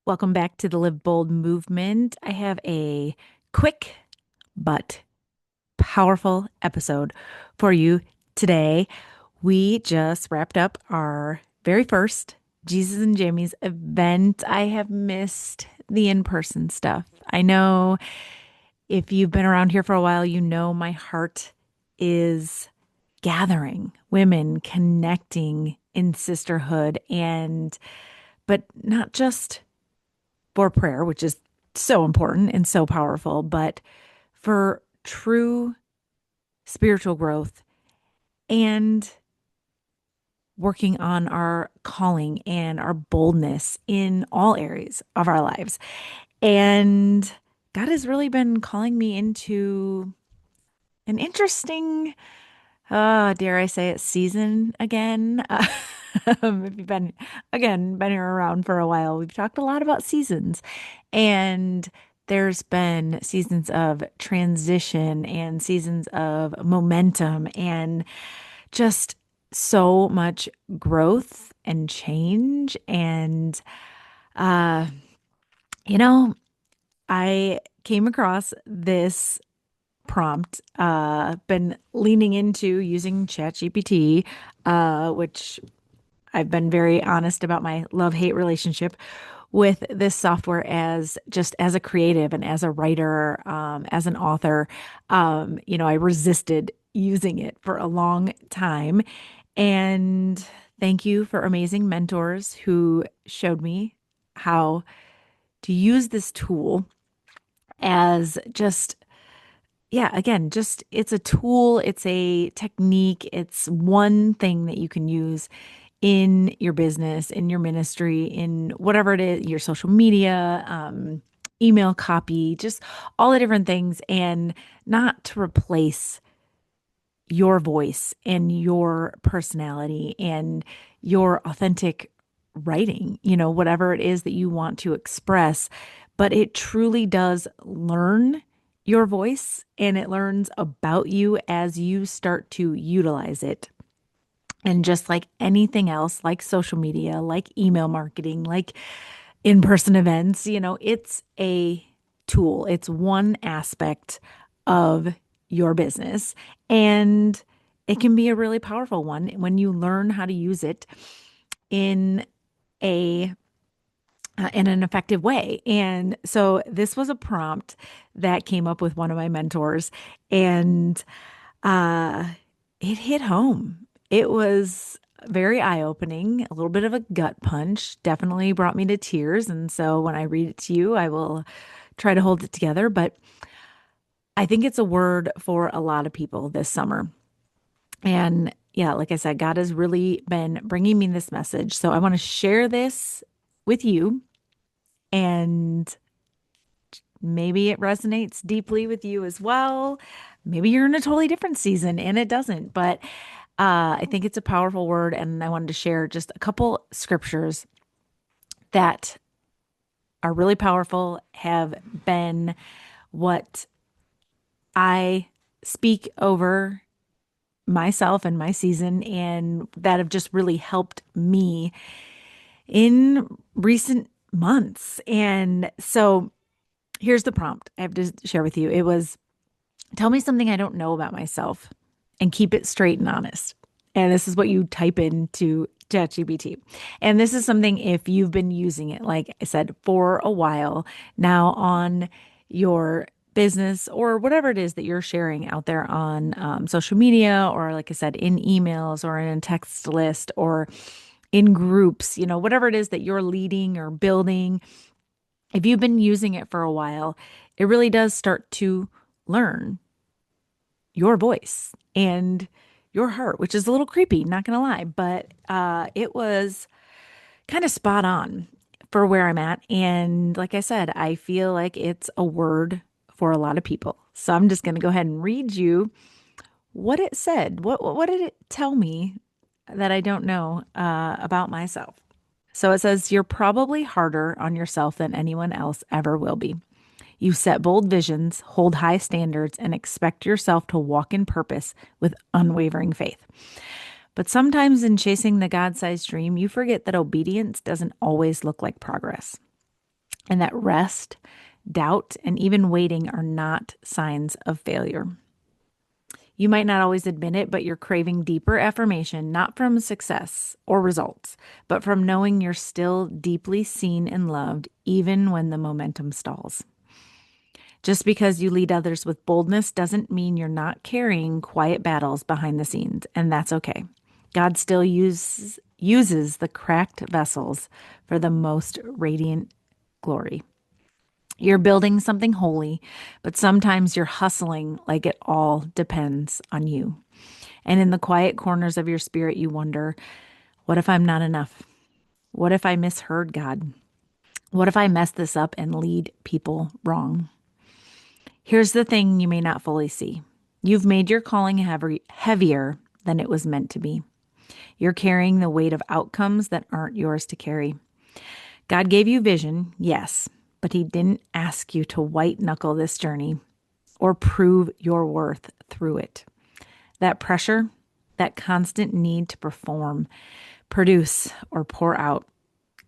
Welcome back to the Live Bold movement. I have a quick but powerful episode for you today. We just wrapped up our very first Jesus and Jamie's event. I have missed the in-person stuff. I know if you've been around here for a while, you know my heart is gathering women, connecting in sisterhood, and but not just for prayer, which is so important and so powerful, but for true spiritual growth and working on our calling and our boldness in all areas of our lives. And God has really been calling me into an interesting, dare I say it, season again. If you've been here around for a while, we've talked a lot about seasons, and there's been seasons of transition and seasons of momentum and just so much growth and change. And, uh, you know, I came across this prompt, been leaning into using ChatGPT, which I've been very honest about my love-hate relationship with this software as just as a creative and as a writer, as an author. I resisted using it for a long time. And thank you for amazing mentors who showed me how to use this tool as just yeah, again, just it's a tool, it's a technique, it's one thing that you can use in your business, in your ministry, in whatever it is, your social media, email copy, just all the different things, and not to replace your voice and your personality and your authentic writing, whatever it is that you want to express. But it truly does learn your voice and it learns about you as you start to utilize it. And just like anything else, like social media, like email marketing, like in person events, it's a tool, it's one aspect of your business. And it can be a really powerful one when you learn how to use it in a in an effective way. And so this was a prompt that came up with one of my mentors, and uh, it hit home. It was very eye-opening, a little bit of a gut punch, definitely brought me to tears. And so when I read it to you, I will try to hold it together. But I think it's a word for a lot of people this summer. And yeah, like I said, God has really been bringing me this message. So I want to share this with you, and maybe it resonates deeply with you as well. Maybe you're in a totally different season and it doesn't, but I think it's a powerful word. And I wanted to share just a couple scriptures that are really powerful, have been what I speak over myself and my season, and that have just really helped me in recent months. And so here's the prompt I have to share with you. It was, tell me something I don't know about myself and keep it straight and honest. And this is what you type into ChatGPT. And this is something, if you've been using it, like I said, for a while now on your business or whatever it is that you're sharing out there on social media, or like I said, in emails or in a text list or in groups, whatever it is that you're leading or building. If you've been using it for a while, it really does start to learn your voice and your heart, which is a little creepy, not gonna lie, but it was kind of spot on for where I'm at. And like I said, I feel like it's a word for a lot of people. So I'm just gonna go ahead and read you what it said. What did it tell me that I don't know about myself? So it says, you're probably harder on yourself than anyone else ever will be. You set bold visions, hold high standards, and expect yourself to walk in purpose with unwavering faith. But sometimes in chasing the God sized dream, you forget that obedience doesn't always look like progress. and that rest, doubt, and even waiting are not signs of failure. You might not always admit it, but you're craving deeper affirmation, not from success or results, but from knowing you're still deeply seen and loved, even when the momentum stalls. Just because you lead others with boldness doesn't mean you're not carrying quiet battles behind the scenes, and that's okay. God still uses the cracked vessels for the most radiant glory. You're building something holy, but sometimes you're hustling like it all depends on you. And in the quiet corners of your spirit, you wonder, what if I'm not enough? What if I misheard God? What if I mess this up and lead people wrong? Here's the thing you may not fully see. You've made your calling heavier than it was meant to be. You're carrying the weight of outcomes that aren't yours to carry. God gave you vision, yes, but He didn't ask you to white knuckle this journey or prove your worth through it. That pressure, that constant need to perform, produce, or pour out,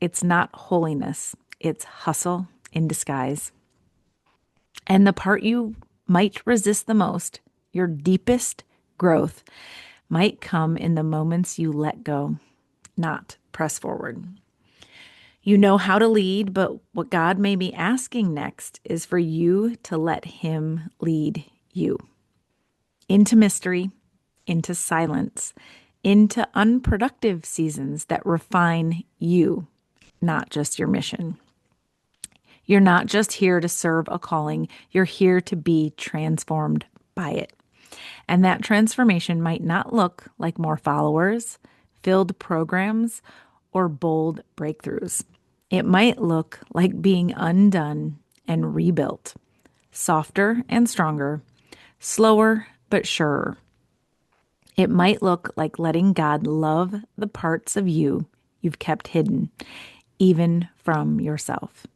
it's not holiness, it's hustle in disguise. And the part you might resist the most, your deepest growth, might come in the moments you let go, not press forward. You know how to lead, but what God may be asking next is for you to let Him lead you into mystery, into silence, into unproductive seasons that refine you, not just your mission. You're not just here to serve a calling, you're here to be transformed by it. And that transformation might not look like more followers, filled programs, or bold breakthroughs. It might look like being undone and rebuilt, softer and stronger, slower but surer. It might look like letting God love the parts of you you've kept hidden, even from yourself.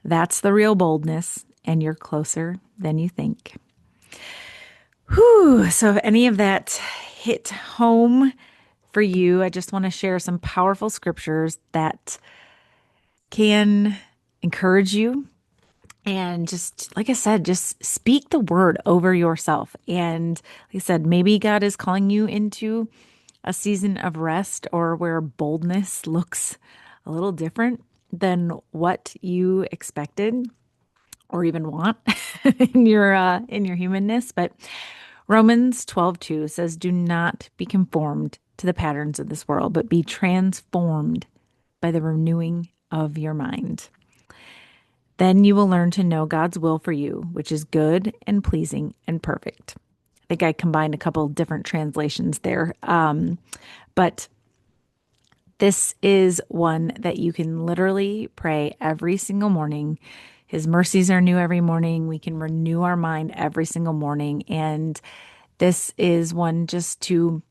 That's the real boldness, and you're closer than you think. Whew. So, if any of that hit home for you, I just want to share some powerful scriptures that can encourage you. And just like I said, just speak the word over yourself. And like I said, maybe God is calling you into a season of rest or where boldness looks a little different than what you expected or even want in your humanness. But Romans 12:2 says, "Do not be conformed to the patterns of this world, but be transformed by the renewing of your mind. Then you will learn to know God's will for you, which is good and pleasing and perfect." I think I combined a couple different translations there. But this is one that you can literally pray every single morning. His mercies are new every morning. We can renew our mind every single morning. And this is one just to,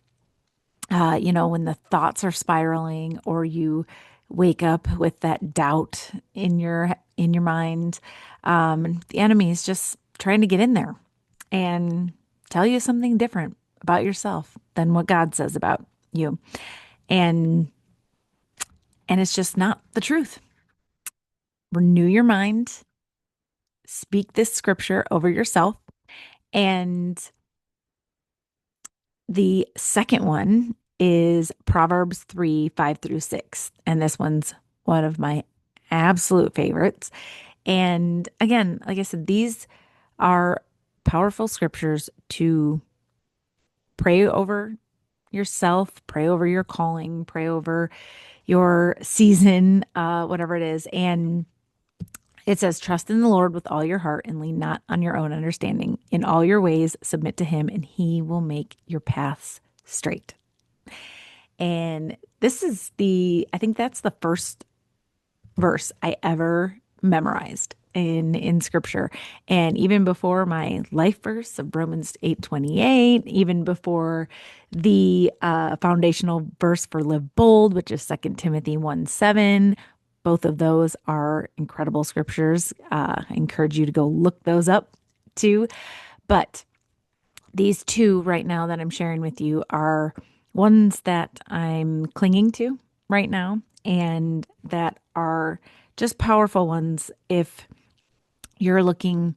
when the thoughts are spiraling or you wake up with that doubt in your mind, the enemy is just trying to get in there and tell you something different about yourself than what God says about you. And it's just not the truth. Renew your mind, speak this scripture over yourself. And the second one is Proverbs 3:5-6. And this one's one of my absolute favorites. And again, like I said, these are powerful scriptures to pray over yourself, pray over your calling, pray over your season, whatever it is. And it says, "Trust in the Lord with all your heart and lean not on your own understanding. In all your ways, submit to Him, and He will make your paths straight." And I think that's the first verse I ever memorized in scripture. And even before my life verse of Romans 8:28, even before the foundational verse for live bold, which is 2 Timothy 1:7. Both of those are incredible scriptures. I encourage you to go look those up too. But these two right now that I'm sharing with you are ones that I'm clinging to right now and that are just powerful ones if you're looking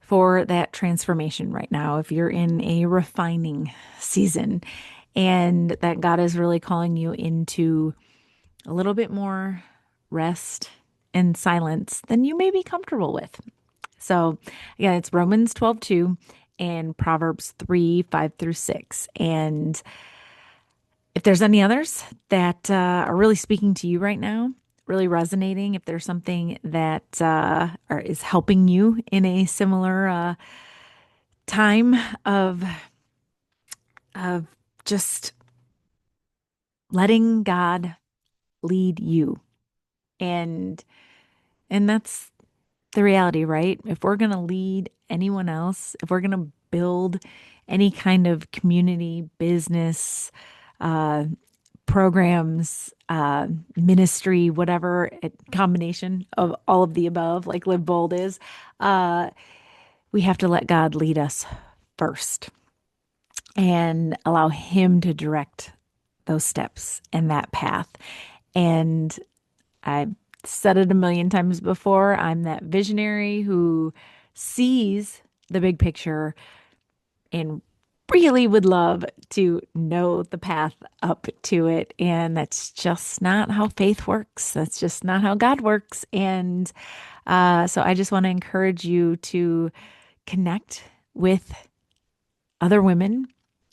for that transformation right now, if you're in a refining season and that God is really calling you into a little bit more rest and silence than you may be comfortable with. So, again, it's Romans 12:2 and Proverbs 3:5-6. And if there's any others that are really speaking to you right now, really resonating, if there's something that is helping you in a similar time of of just letting God lead you, and that's the reality, right? If we're going to lead anyone else, if we're going to build any kind of community, business, uh, programs, ministry, whatever, a combination of all of the above, like Live Bold is, uh, we have to let God lead us first and allow Him to direct those steps and that path. And I said it a million times before, I'm that visionary who sees the big picture and really would love to know the path up to it. And that's just not how faith works. That's just not how God works. And so I just want to encourage you to connect with other women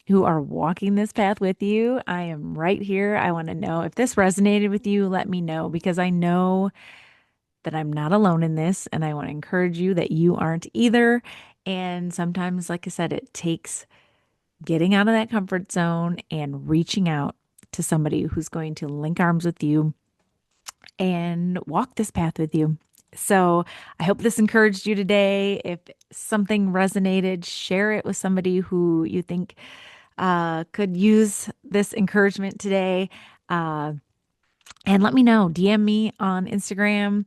who are walking this path with you. I am right here. I want to know if this resonated with you, let me know, because I know that I'm not alone in this. And I want to encourage you that you aren't either. And sometimes, like I said, it takes getting out of that comfort zone and reaching out to somebody who's going to link arms with you and walk this path with you. So I hope this encouraged you today. If something resonated, share it with somebody who you think could use this encouragement today. And let me know, DM me on Instagram.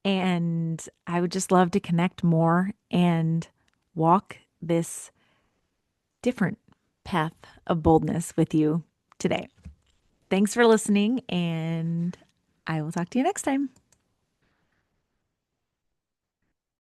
And I would just love to connect more and walk this different path of boldness with you today. Thanks for listening, and I will talk to you next time.